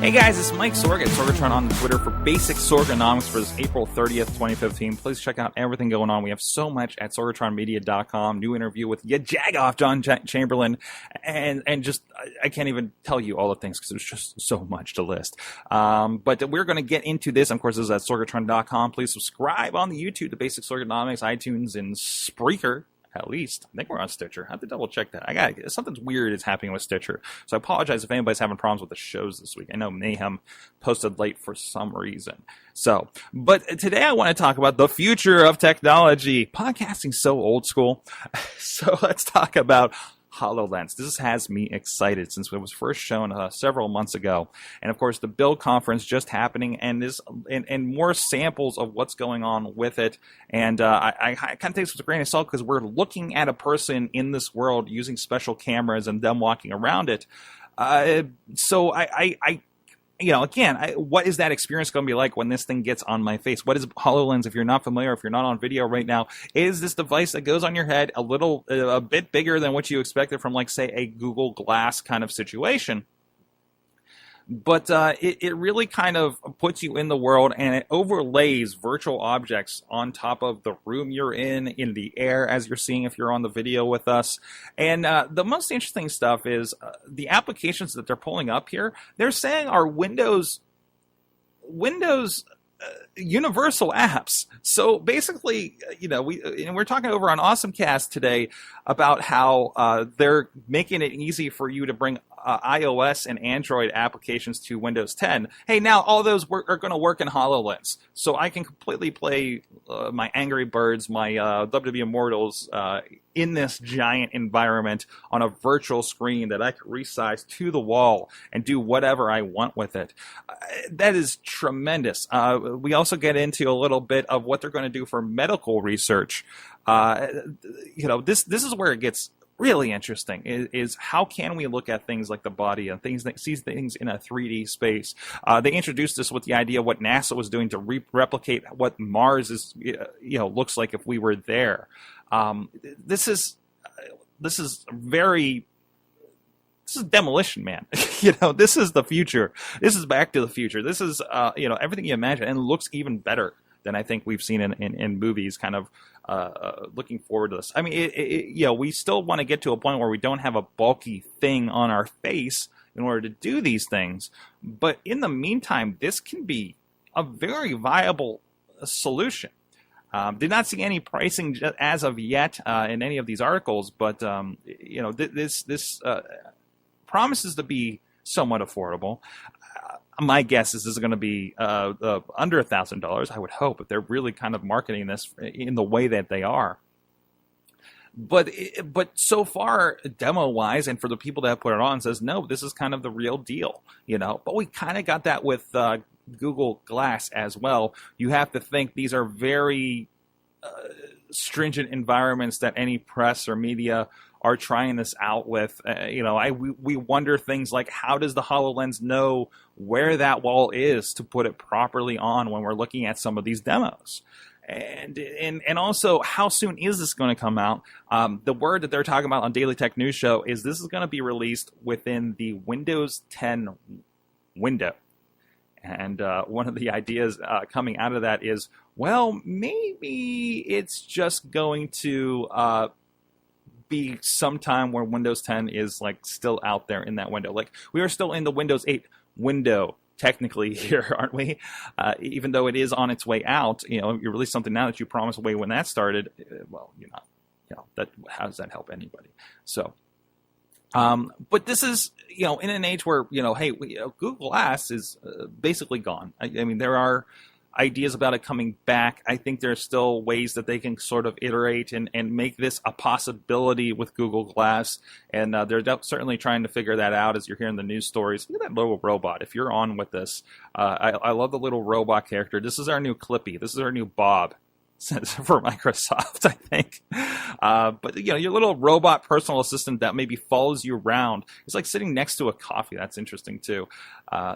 Hey guys, it's Mike Sorg at Sorgatron on Twitter for Basic Sorgonomics for this April 30th, 2015. Please check out everything going on. We have so much at SorgatronMedia.com. New interview with Jagoff, John Chamberlain, and just, I can't even tell you all the things because there's just so much to list. But we're going to get into this. Of course, this is at Sorgatron.com. Please subscribe on the YouTube to Basic Sorgonomics, iTunes, and Spreaker. At least. I think we're on Stitcher. I have to double check that. Something weird is happening with Stitcher. So I apologize if anybody's having problems with the shows this week. I know Mayhem posted late for some reason. But today I want to talk about the future of technology. Podcasting's so old school. So let's talk about HoloLens. This has me excited since it was first shown several months ago. And of course, the Build conference just happening and more samples of what's going on with it. And I kind of take this with a grain of salt because we're looking at a person in this world using special cameras and them walking around it. What is that experience going to be like when this thing gets on my face? What is HoloLens? If you're not familiar, if you're not on video right now, is this device that goes on your head a bit bigger than what you expected from, like, say, a Google Glass kind of situation. But it really kind of puts you in the world, and it overlays virtual objects on top of the room you're in the air, as you're seeing if you're on the video with us. And the most interesting stuff is the applications that they're pulling up here. They're saying are Windows universal apps. So basically, we're talking over on AwesomeCast today about how they're making it easy for you to bring iOS and Android applications to Windows 10. Hey, now all those are going to work in HoloLens. So I can completely play my Angry Birds, my WWE Immortals in this giant environment on a virtual screen that I can resize to the wall and do whatever I want with it. That is tremendous. We also get into a little bit of what they're going to do for medical research. This is where it gets really interesting, is how can we look at things like the body and see things in a 3D space. They introduced this with the idea of what NASA was doing to replicate what Mars is, looks like if we were there. This is Demolition Man. This is the future. This is Back to the Future. This is, everything you imagine, and looks even better than I think we've seen in movies, kind of looking forward to this. I mean, we still want to get to a point where we don't have a bulky thing on our face in order to do these things. But in the meantime, this can be a very viable solution. Did not see any pricing as of yet in any of these articles, but this promises to be somewhat affordable. My guess is this is going to be under $1,000, I would hope, if they're really kind of marketing this in the way that they are. But so far, demo-wise, and for the people that have put it on, says, no, this is kind of the real deal, But we kind of got that with Google Glass as well. You have to think these are very stringent environments that any press or media are trying this out with. We wonder things like, how does the HoloLens know where that wall is to put it properly on when we're looking at some of these demos? And also, how soon is this going to come out? The word that they're talking about on Daily Tech News Show is this is going to be released within the Windows 10 window. And one of the ideas coming out of that is, well, maybe it's just going to be sometime where Windows 10 is like still out there in that window. Like, we are still in the Windows 8 window technically here, aren't we? Even though it is on its way out, you release something now that you promised away when that started. Well, you're not. How does that help anybody? So. But this is, in an age where, Google Glass is basically gone. I mean, there are ideas about it coming back. I think there's still ways that they can sort of iterate and make this a possibility with Google Glass. And they're certainly trying to figure that out as you're hearing the news stories. Look at that little robot. If you're on with this, I love the little robot character. This is our new Clippy. This is our new Bob. For Microsoft, I think. But, your little robot personal assistant that maybe follows you around. It's like sitting next to a coffee. That's interesting, too.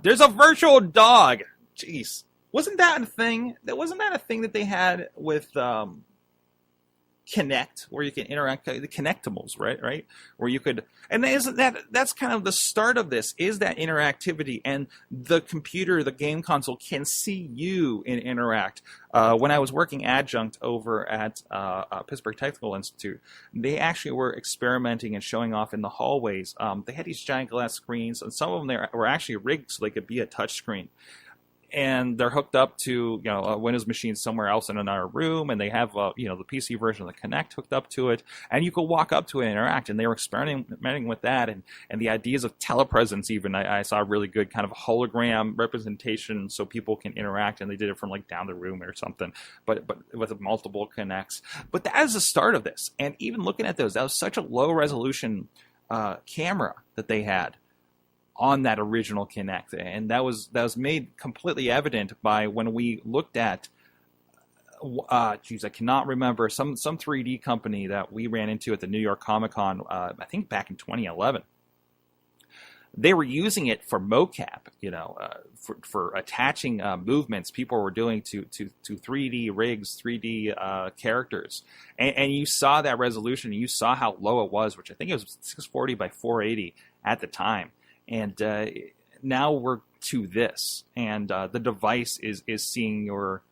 There's a virtual dog. Jeez. Wasn't that a thing? Wasn't that a thing that they had with Kinect, where you can interact, the Connectables, right? Where you could, and that's kind of the start of this, is that interactivity, and the computer, the game console can see you and interact. When I was working adjunct over at Pittsburgh Technical Institute, they actually were experimenting and showing off in the hallways. They had these giant glass screens, and some of them were actually rigged so they could be a touch screen. And they're hooked up to a Windows machine somewhere else in another room, and they have the PC version of the Kinect hooked up to it, and you could walk up to it and interact. And they were experimenting with that, and the ideas of telepresence. Even I saw a really good kind of hologram representation, so people can interact, and they did it from like down the room or something, but with multiple Kinects. But that is the start of this. And even looking at those, that was such a low resolution camera that they had on that original Kinect, and that was made completely evident by when we looked at I cannot remember, some 3D company that we ran into at the New York Comic Con, I think back in 2011. They were using it for mocap, for attaching movements people were doing to 3D rigs, 3D characters, and you saw that resolution, and you saw how low it was, which I think it was 640 by 480 at the time. And now we're to this, and the device is seeing your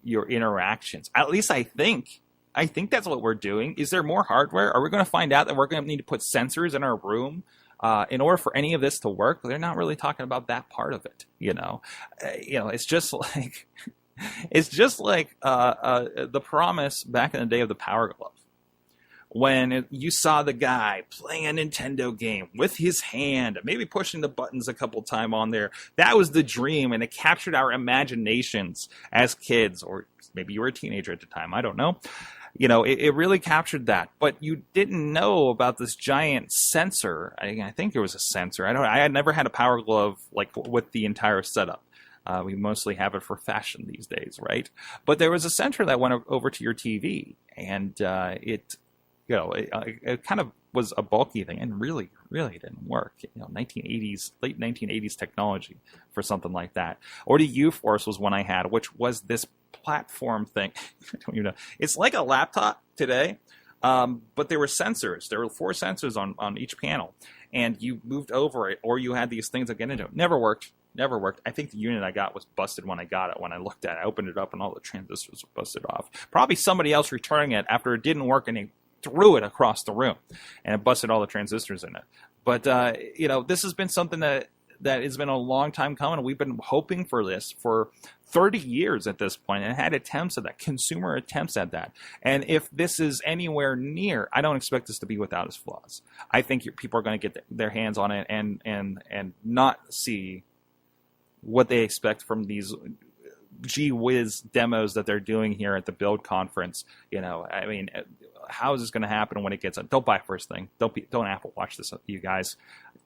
interactions. At least I think that's what we're doing. Is there more hardware? Are we going to find out that we're going to need to put sensors in our room in order for any of this to work? They're not really talking about that part of it. It's just like the promise back in the day of the Power Glove. When you saw the guy playing a Nintendo game with his hand, maybe pushing the buttons a couple times on there, that was the dream, and it captured our imaginations as kids, or maybe you were a teenager at the time, I don't know. It really captured that, but you didn't know about this giant sensor. I think there was a sensor. I had never had a Power Glove like with the entire setup. We mostly have it for fashion these days, right? But there was a sensor that went over to your TV, and it kind of was a bulky thing, and really didn't work. 1980s, late 1980s technology for something like that. Or the U-Force was one I had, which was this platform thing. I don't even know. It's like a laptop today, but there were sensors. There were 4 sensors on each panel, and you moved over it, or you had these things that get into it. Never worked. I think the unit I got was busted when I got it. When I looked at it, I opened it up, and all the transistors were busted off. Probably somebody else returning it after it didn't work, and he threw it across the room, and it busted all the transistors in it. But this has been something that has been a long time coming. We've been hoping for this for 30 years at this point, and had attempts at that, consumer attempts at that. And if this is anywhere near, I don't expect this to be without its flaws. I think people are going to get their hands on it and not see what they expect from these gee whiz demos that they're doing here at the Build conference. How is this going to happen when it gets? Don't buy first thing. Don't Apple Watch this, you guys.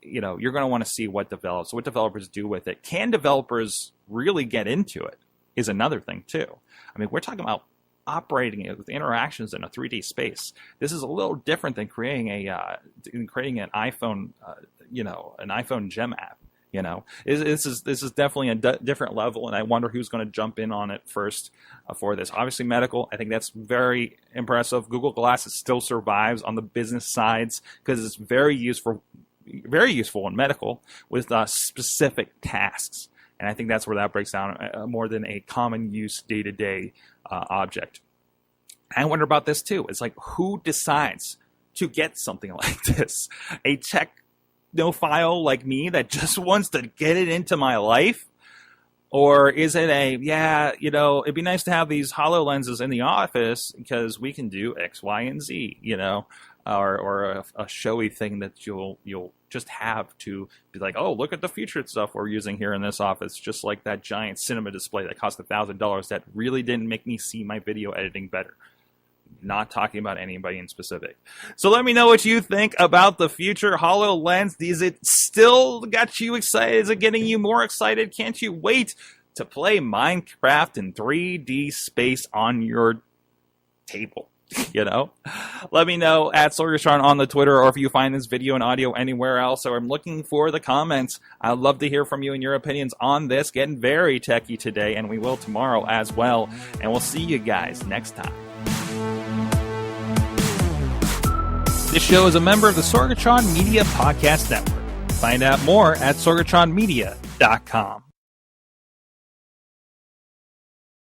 You're going to want to see what developers do with it. Can developers really get into it? Is another thing too. We're talking about operating it with interactions in a 3D space. This is a little different than creating an iPhone, an iPhone gem app. This is definitely a different level, and I wonder who's going to jump in on it first for this. Obviously, medical, I think that's very impressive. Google Glass still survives on the business sides because it's very useful in medical with specific tasks, and I think that's where that breaks down more than a common use day-to-day object. I wonder about this too. It's like, who decides to get something like this? A technophile like me that just wants to get it into my life? Or is it it'd be nice to have these HoloLenses in the office because we can do X, Y, and Z, or a showy thing that you'll just have to be like, oh, look at the featured stuff we're using here in this office, just like that giant cinema display that cost $1,000 that really didn't make me see my video editing better. Not talking about anybody in specific. So let me know what you think about the future HoloLens. Is it still got you excited? Is it getting you more excited? Can't you wait to play Minecraft in 3D space on your table? Let me know at Sorgatron on the Twitter, or if you find this video and audio anywhere else. So I'm looking for the comments. I'd love to hear from you and your opinions on this. Getting very techie today, and we will tomorrow as well. And we'll see you guys next time. This show is a member of the Sorgatron Media Podcast Network. Find out more at sorgatronmedia.com.